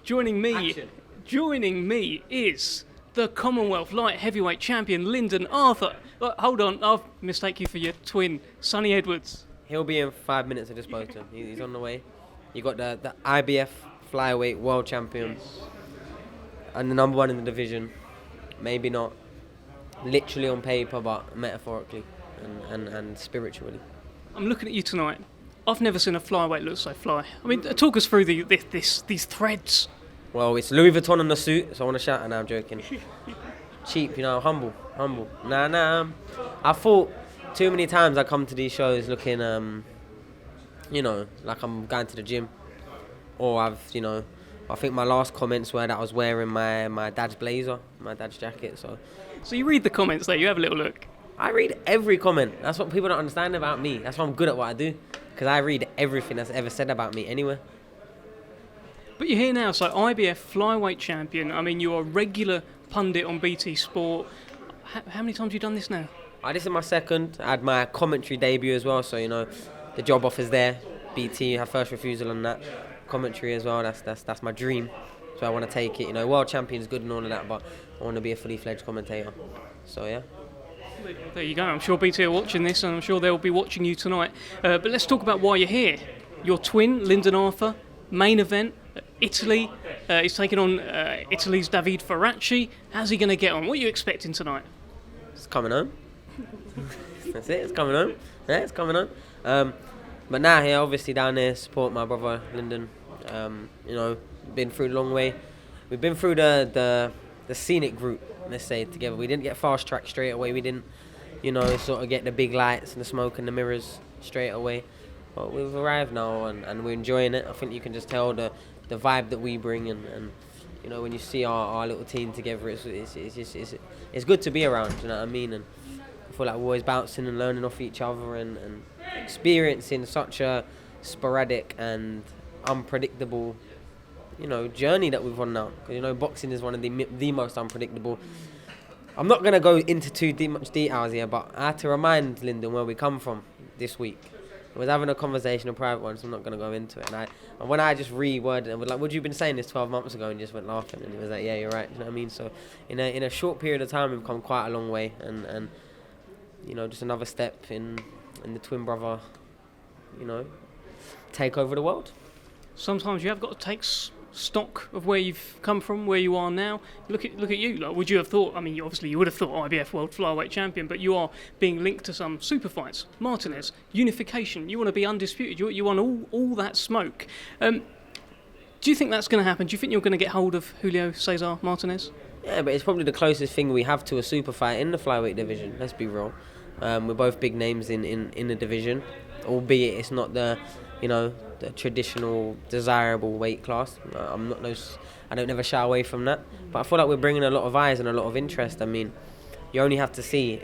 Joining me, Action. joining me is the Commonwealth light heavyweight champion Lyndon Arthur. Hold on, I'll mistake you for your twin, Sonny Edwards. He'll be in 5 minutes. I just spoke to him. He's on the way. You got the IBF Flyweight world champion and the number one in the division. Maybe not literally on paper, but metaphorically and spiritually. I'm looking at you tonight. I've never seen a flyweight look so fly. I mean, talk us through these threads. Well, it's Louis Vuitton on the suit, so I want to shout. And I'm joking. Cheap, humble. Nah. I thought too many times I come to these shows looking, like I'm going to the gym, or I think my last comments were that I was wearing my dad's blazer, my dad's jacket. So you read the comments there. You have a little look. I read every comment. That's what people don't understand about me. That's why I'm good at what I do, because I read everything that's ever said about me anywhere. But you're here now, so IBF flyweight champion. I mean, you're a regular pundit on BT Sport. How many times have you done this now? This is my second. I had my commentary debut as well, so the job offer's there. BT, have first refusal on that. Commentary as well. That's my dream. So I want to take it. World champion's good and all of that, but I want to be a fully fledged commentator. So yeah. There you go. I'm sure BT are watching this, and I'm sure they'll be watching you tonight. But let's talk about why you're here. Your twin, Lyndon Arthur, main event, Italy. He's taking on Italy's David Ferracci. How's he going to get on? What are you expecting tonight? It's coming home. That's it. It's coming home. Yeah, it's coming home. But now here, obviously down there, support my brother Lyndon. Been through the long way. We've been through the scenic route, let's say, together. We didn't get fast track straight away. We didn't, sort of get the big lights and the smoke and the mirrors straight away. But we've arrived now and we're enjoying it. I think you can just tell the vibe that we bring and when you see our little team together, it's good to be around. You know what I mean? And I feel like we're always bouncing and learning off each other and experiencing such a sporadic and unpredictable journey that we've on now. Because boxing is one of the most unpredictable. I'm not going to go into too much details here, but I had to remind Lyndon where we come from this week. I was having a conversation, a private one, so I'm not going to go into it. And when I just reworded it, I was like, "Would you been saying this 12 months ago?" And he just went laughing, and he was like, "Yeah, you're right." You know what I mean? So in a short period of time, we've come quite a long way, and just another step in the twin brother, take over the world. Sometimes you have got to take stock of where you've come from, where you are now. Look at you. Like, would you have thought? I mean, you would have thought IBF World Flyweight Champion, but you are being linked to some super fights. Martinez, unification. You want to be undisputed. You want all that smoke. Do you think that's going to happen? Do you think you're going to get hold of Julio Cesar Martinez? Yeah, but it's probably the closest thing we have to a super fight in the flyweight division. Let's be real. We're both big names in the division, albeit it's not the the traditional desirable weight class. I don't ever shy away from that. But I feel like we're bringing a lot of eyes and a lot of interest. I mean, you only have to see.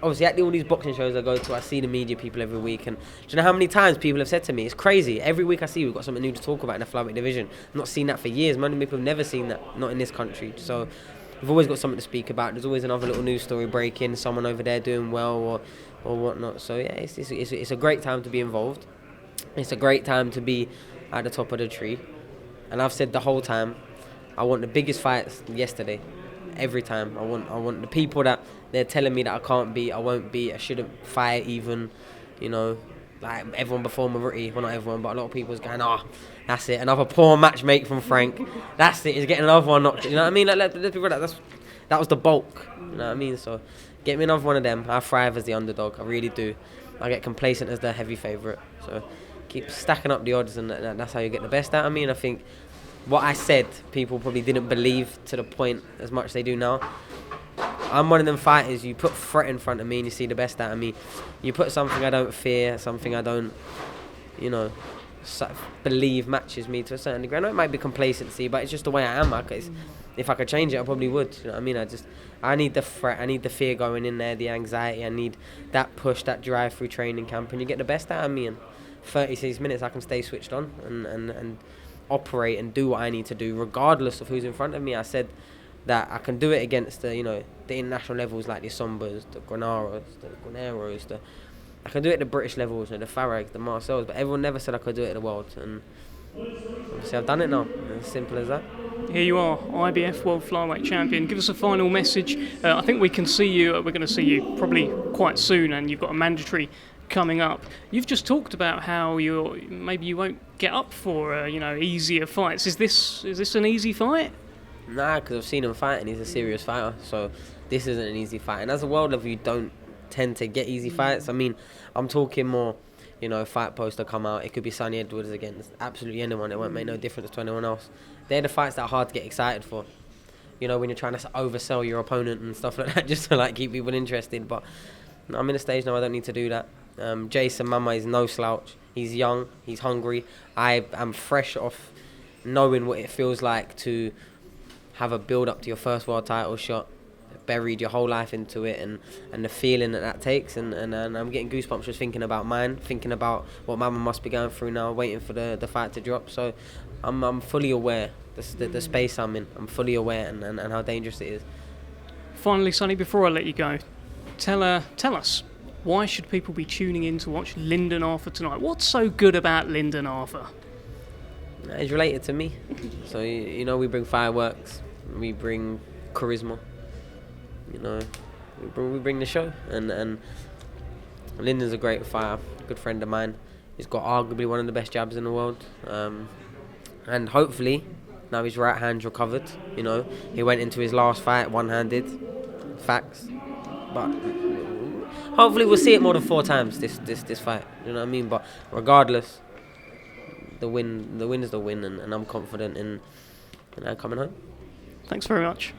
Obviously, at all these boxing shows I go to, I see the media people every week, and do you know how many times people have said to me, "It's crazy. Every week I see we've got something new to talk about in the flyweight division." I've not seen that for years. Many people have never seen that, not in this country. So we've always got something to speak about. There's always another little news story breaking, someone over there doing well or whatnot. So yeah, it's a great time to be involved. It's a great time to be at the top of the tree. And I've said the whole time, I want the biggest fights yesterday. Every time. I want the people that they're telling me that I can't beat, I won't beat, I shouldn't fight even, like everyone before Maruti, well not everyone, but a lot of people's going, that's it, another poor matchmake from Frank. That's it, he's getting another one knocked. You know what I mean? Like, let's be real, that was the bulk. You know what I mean? So get me another one of them. I thrive as the underdog, I really do. I get complacent as the heavy favourite. So keep stacking up the odds, and that's how you get the best out of me. And I think what I said, people probably didn't believe to the point as much as they do now. I'm one of them fighters, you put threat in front of me and you see the best out of me. You put something I don't fear, something I don't, believe matches me to a certain degree. I know it might be complacency, but it's just the way I am. If I could change it, I probably would. You know what I mean? I need the threat, I need the fear going in there, the anxiety, I need that push, that drive through training camp, and you get the best out of me. And 36 minutes I can stay switched on and operate and do what I need to do regardless of who's in front of me. I said that I can do it against the international levels like the Sombas, the Granaros, the I can do it at the British levels, the Farrags, the Marcels, but everyone never said I could do it at the world. And obviously I've done it now. As simple as that. Here you are, IBF World Flyweight Champion. Give us a final message. I think we can see you. We're going to see you probably quite soon, and you've got a mandatory coming up. You've just talked about how maybe you won't get up for easier fights. Is this an easy fight? Nah, because I've seen him fight and he's a serious fighter. So this isn't an easy fight. And as a world level, you don't tend to get easy fights. I mean, I'm talking more, fight poster come out. It could be Sonny Edwards against absolutely anyone. It won't make no difference to anyone else. They're the fights that are hard to get excited for. When you're trying to oversell your opponent and stuff like that, just to keep people interested. But I'm in a stage now I don't need to do that. Jason Mama is no slouch. He's young. He's hungry. I am fresh off knowing what it feels like to have a build up to your first world title shot, buried your whole life into it, and the feeling that takes, and I'm getting goosebumps just thinking about mine, thinking about what Mama must be going through now, waiting for the fight to drop. So I'm fully aware the space I'm in. I'm fully aware and how dangerous it is. Finally, Sonny, before I let you go, tell us, why should people be tuning in to watch Lyndon Arthur tonight? What's so good about Lyndon Arthur? He's related to me, so we bring fireworks, we bring charisma. We bring the show, and Lyndon's a great fighter, good friend of mine. He's got arguably one of the best jabs in the world, and hopefully now his right hand's recovered. He went into his last fight one-handed, facts, but hopefully we'll see it more than 4 times this fight. You know what I mean? But regardless, the win is the win, and I'm confident in coming home. Thanks very much.